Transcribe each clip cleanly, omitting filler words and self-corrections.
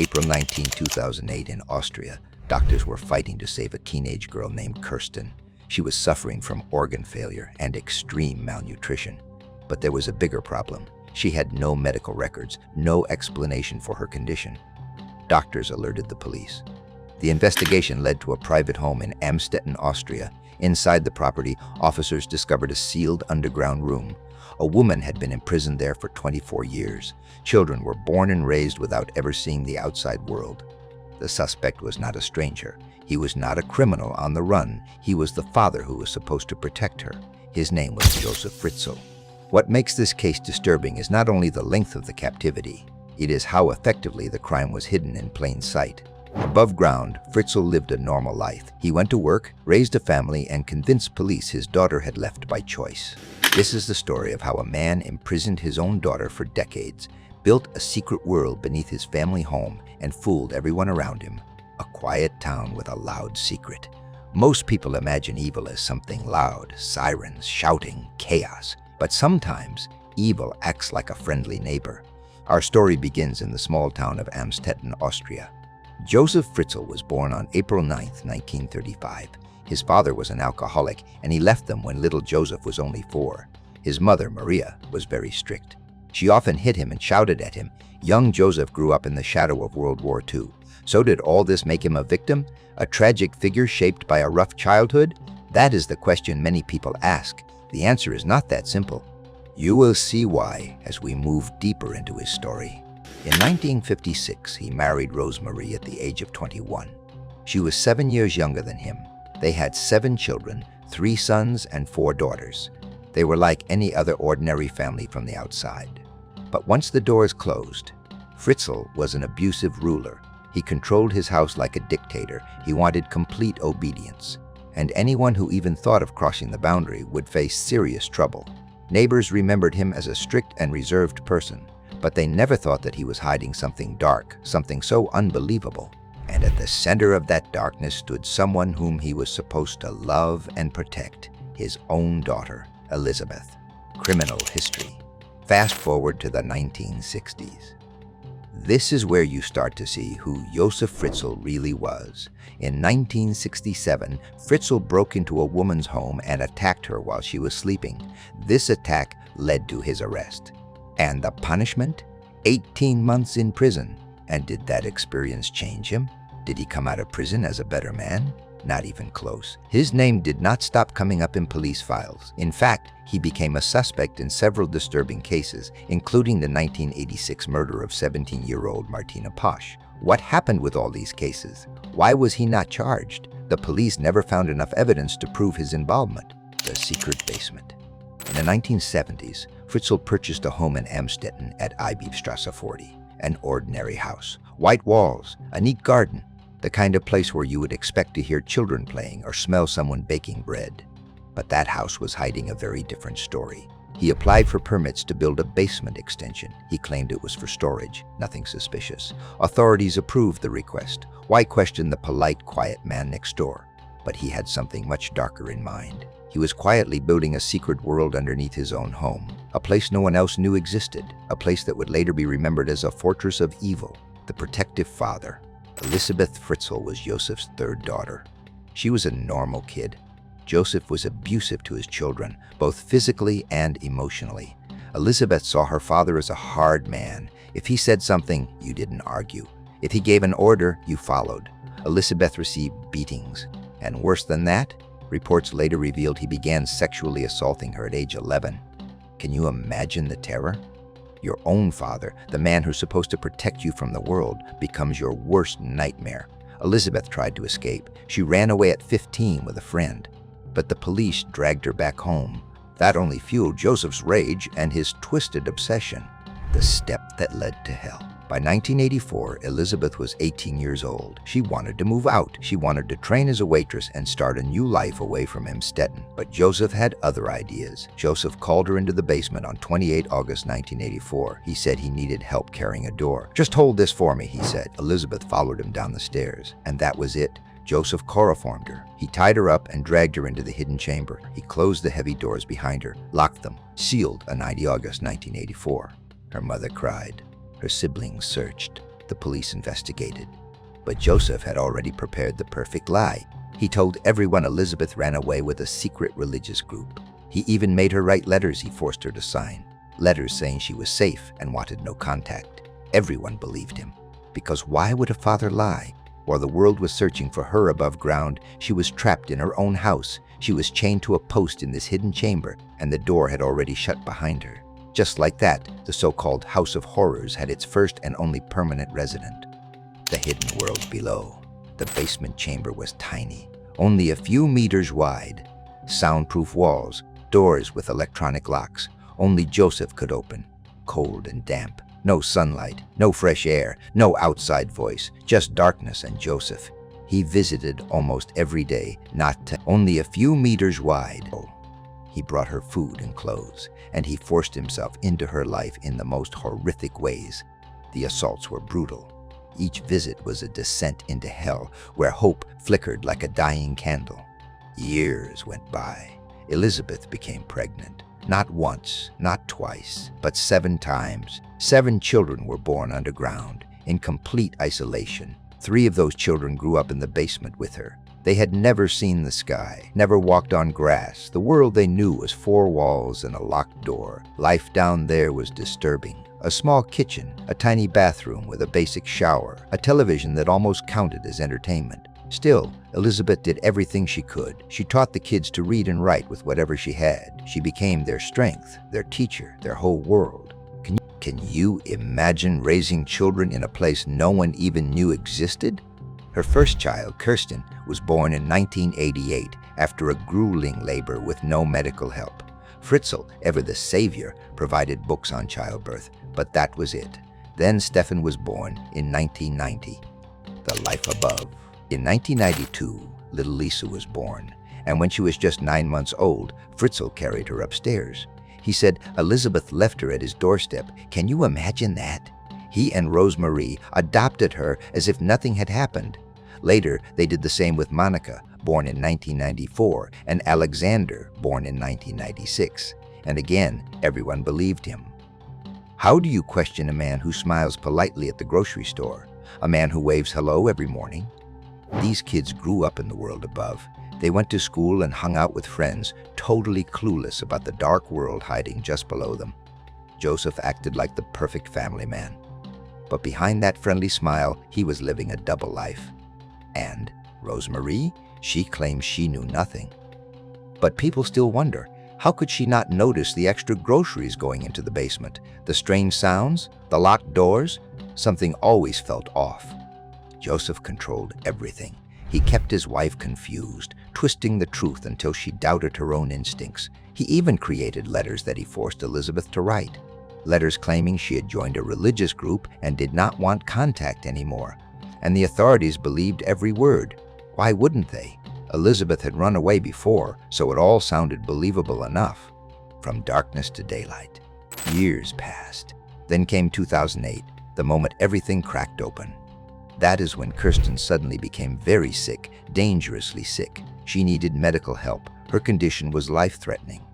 April 19, 2008, in Austria, doctors were fighting to save a teenage girl named Kirsten. She was suffering from organ failure and extreme malnutrition. But there was a bigger problem. She had no medical records, no explanation for her condition. Doctors alerted the police. The investigation led to a private home in Amstetten, Austria. Inside the property, officers discovered a sealed underground room. A woman had been imprisoned there for 24 years. Children were born and raised without ever seeing the outside world. The suspect was not a stranger. He was not a criminal on the run. He was the father who was supposed to protect her. His name was Josef Fritzl. What makes this case disturbing is not only the length of the captivity, it is how effectively the crime was hidden in plain sight. Above ground, Fritzl lived a normal life. He went to work, raised a family, and convinced police his daughter had left by choice. This is the story of how a man imprisoned his own daughter for decades, built a secret world beneath his family home, and fooled everyone around him. A quiet town with a loud secret. Most people imagine evil as something loud, sirens, shouting, chaos. But sometimes, evil acts like a friendly neighbor. Our story begins in the small town of Amstetten, Austria. Josef Fritzl was born on April 9, 1935. His father was an alcoholic, and he left them when little Joseph was only 4. His mother, Maria, was very strict. She often hit him and shouted at him. Young Joseph grew up in the shadow of World War II. So did all this make him a victim? A tragic figure shaped by a rough childhood? That is the question many people ask. The answer is not that simple. You will see why as we move deeper into his story. In 1956, he married Rosemarie at the age of 21. She was 7 years younger than him. They had 7 children, 3 sons and 4 daughters. They were like any other ordinary family from the outside. But once the doors closed, Fritzl was an abusive ruler. He controlled his house like a dictator. He wanted complete obedience. And anyone who even thought of crossing the boundary would face serious trouble. Neighbors remembered him as a strict and reserved person, but they never thought that he was hiding something dark, something so unbelievable. And at the center of that darkness stood someone whom he was supposed to love and protect, his own daughter, Elizabeth. Criminal history. Fast forward to the 1960s. This is where you start to see who Josef Fritzl really was. In 1967, Fritzl broke into a woman's home and attacked her while she was sleeping. This attack led to his arrest. And the punishment? 18 months in prison. And did that experience change him? Did he come out of prison as a better man? Not even close. His name did not stop coming up in police files. In fact, he became a suspect in several disturbing cases, including the 1986 murder of 17-year-old Martina Posch. What happened with all these cases? Why was he not charged? The police never found enough evidence to prove his involvement. The secret basement. In the 1970s, Fritzl purchased a home in Amstetten at Eibstrasse 40. An ordinary house. White walls, a neat garden. The kind of place where you would expect to hear children playing or smell someone baking bread. But that house was hiding a very different story. He applied for permits to build a basement extension. He claimed it was for storage, nothing suspicious. Authorities approved the request. Why question the polite, quiet man next door? But he had something much darker in mind. He was quietly building a secret world underneath his own home, a place no one else knew existed, a place that would later be remembered as a fortress of evil, the protective father. Elizabeth Fritzl was Josef's 3rd daughter. She was a normal kid. Josef was abusive to his children, both physically and emotionally. Elizabeth saw her father as a hard man. If he said something, you didn't argue. If he gave an order, you followed. Elizabeth received beatings. And worse than that, reports later revealed he began sexually assaulting her at age 11. Can you imagine the terror? Your own father, the man who's supposed to protect you from the world, becomes your worst nightmare. Elizabeth tried to escape. She ran away at 15 with a friend. But the police dragged her back home. That only fueled Josef's rage and his twisted obsession. The step that led to hell. By 1984, Elizabeth was 18 years old. She wanted to move out. She wanted to train as a waitress and start a new life away from Amstetten. But Josef had other ideas. Josef called her into the basement on 28 August 1984. He said he needed help carrying a door. "Just hold this for me," he said. Elizabeth followed him down the stairs. And that was it. Josef chloroformed her. He tied her up and dragged her into the hidden chamber. He closed the heavy doors behind her, locked them, sealed on 90 August 1984. Her mother cried. Her siblings searched. The police investigated. But Josef had already prepared the perfect lie. He told everyone Elizabeth ran away with a secret religious group. He even made her write letters he forced her to sign. Letters saying she was safe and wanted no contact. Everyone believed him. Because why would a father lie? While the world was searching for her above ground, she was trapped in her own house. She was chained to a post in this hidden chamber, and the door had already shut behind her. Just like that, the so-called House of Horrors had its first and only permanent resident. The hidden world below. The basement chamber was tiny, only a few meters wide. Soundproof walls, doors with electronic locks. Only Josef could open. Cold and damp. No sunlight, no fresh air, no outside voice, just darkness and Josef. He visited almost every day, only a few meters wide. He brought her food and clothes, and he forced himself into her life in the most horrific ways. The assaults were brutal. Each visit was a descent into hell, where hope flickered like a dying candle. Years went by. Elizabeth became pregnant. Not once, not twice, but 7 times. 7 children were born underground, in complete isolation. 3 of those children grew up in the basement with her. They had never seen the sky, never walked on grass. The world they knew was 4 walls and a locked door. Life down there was disturbing. A small kitchen, a tiny bathroom with a basic shower, a television that almost counted as entertainment. Still, Elizabeth did everything she could. She taught the kids to read and write with whatever she had. She became their strength, their teacher, their whole world. Can you imagine raising children in a place no one even knew existed? Her first child, Kirsten, was born in 1988 after a grueling labor with no medical help. Fritzl, ever the savior, provided books on childbirth, but that was it. Then Stefan was born in 1990. The life above. In 1992, little Lisa was born, and when she was just 9 months old, Fritzl carried her upstairs. He said Elizabeth left her at his doorstep. Can you imagine that? He and Rosemarie adopted her as if nothing had happened. Later, they did the same with Monica, born in 1994, and Alexander, born in 1996. And again, everyone believed him. How do you question a man who smiles politely at the grocery store? A man who waves hello every morning? These kids grew up in the world above. They went to school and hung out with friends, totally clueless about the dark world hiding just below them. Josef acted like the perfect family man. But behind that friendly smile, he was living a double life. And Rosemarie, she claims she knew nothing. But people still wonder, how could she not notice the extra groceries going into the basement? The strange sounds? The locked doors? Something always felt off. Josef controlled everything. He kept his wife confused, twisting the truth until she doubted her own instincts. He even created letters that he forced Elizabeth to write. Letters claiming she had joined a religious group and did not want contact anymore. And the authorities believed every word. Why wouldn't they? Elizabeth had run away before, so it all sounded believable enough. From darkness to daylight. Years passed. Then came 2008, the moment everything cracked open. That is when Kirsten suddenly became very sick, dangerously sick. She needed medical help. Her condition was life-threatening.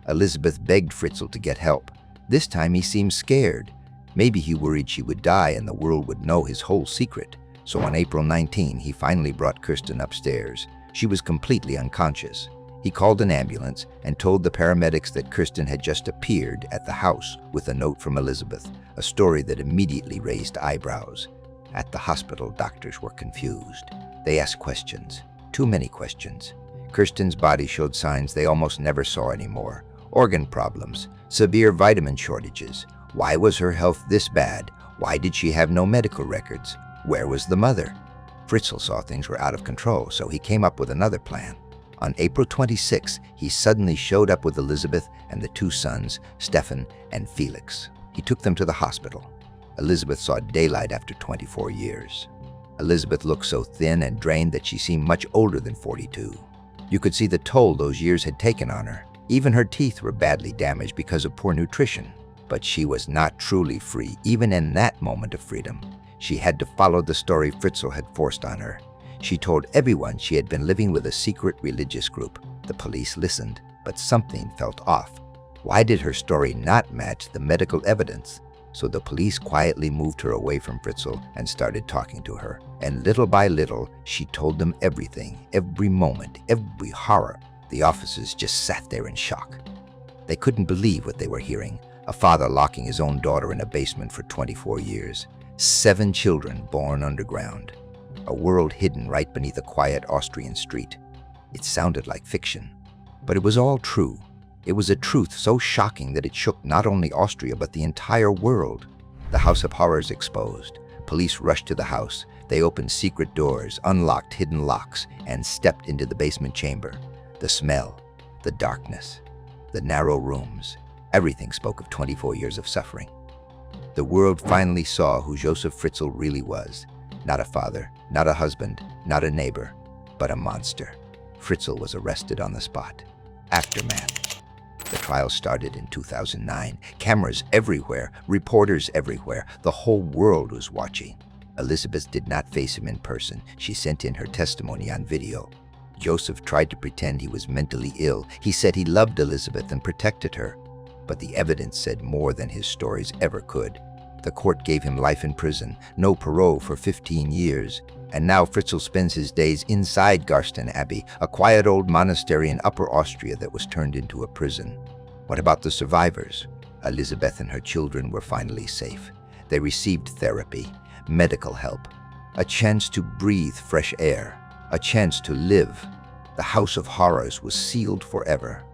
Elizabeth begged Fritzl to get help. This time he seemed scared. Maybe he worried she would die and the world would know his whole secret. So on April 19, he finally brought Kirsten upstairs. She was completely unconscious. He called an ambulance and told the paramedics that Kirsten had just appeared at the house with a note from Elizabeth, a story that immediately raised eyebrows. At the hospital, doctors were confused. They asked questions, too many questions. Kirsten's body showed signs they almost never saw anymore. Organ problems, severe vitamin shortages. Why was her health this bad? Why did she have no medical records? Where was the mother? Fritzl saw things were out of control, so he came up with another plan. On April 26, he suddenly showed up with Elizabeth and the 2 sons, Stefan and Felix. He took them to the hospital. Elizabeth saw daylight after 24 years. Elizabeth looked so thin and drained that she seemed much older than 42. You could see the toll those years had taken on her. Even her teeth were badly damaged because of poor nutrition. But she was not truly free, even in that moment of freedom. She had to follow the story Fritzl had forced on her. She told everyone she had been living with a secret religious group. The police listened, but something felt off. Why did her story not match the medical evidence? So the police quietly moved her away from Fritzl and started talking to her. And little by little, she told them everything, every moment, every horror. The officers just sat there in shock. They couldn't believe what they were hearing. A father locking his own daughter in a basement for 24 years. 7 children born underground. A world hidden right beneath a quiet Austrian street. It sounded like fiction, but it was all true. It was a truth so shocking that it shook not only Austria but the entire world. The House of Horrors exposed. Police rushed to the house. They opened secret doors, unlocked hidden locks, and stepped into the basement chamber. The smell, the darkness, the narrow rooms, everything spoke of 24 years of suffering. The world finally saw who Josef Fritzl really was. Not a father, not a husband, not a neighbor, but a monster. Fritzl was arrested on the spot. Aftermath. The trial started in 2009. Cameras everywhere, reporters everywhere. The whole world was watching. Elizabeth did not face him in person. She sent in her testimony on video. Josef tried to pretend he was mentally ill. He said he loved Elizabeth and protected her. But the evidence said more than his stories ever could. The court gave him life in prison, no parole for 15 years. And now Fritzl spends his days inside Garsten Abbey, a quiet old monastery in Upper Austria that was turned into a prison. What about the survivors? Elizabeth and her children were finally safe. They received therapy, medical help, a chance to breathe fresh air, a chance to live. The House of Horrors was sealed forever.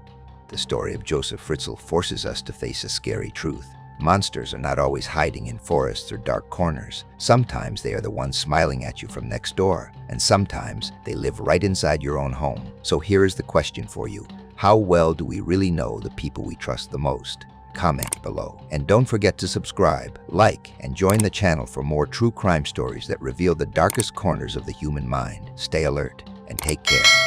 The story of Josef Fritzl forces us to face a scary truth. Monsters are not always hiding in forests or dark corners. Sometimes they are the ones smiling at you from next door, and sometimes they live right inside your own home. So here is the question for you. How well do we really know the people we trust the most? Comment below. And don't forget to subscribe, like, and join the channel for more true crime stories that reveal the darkest corners of the human mind. Stay alert and take care.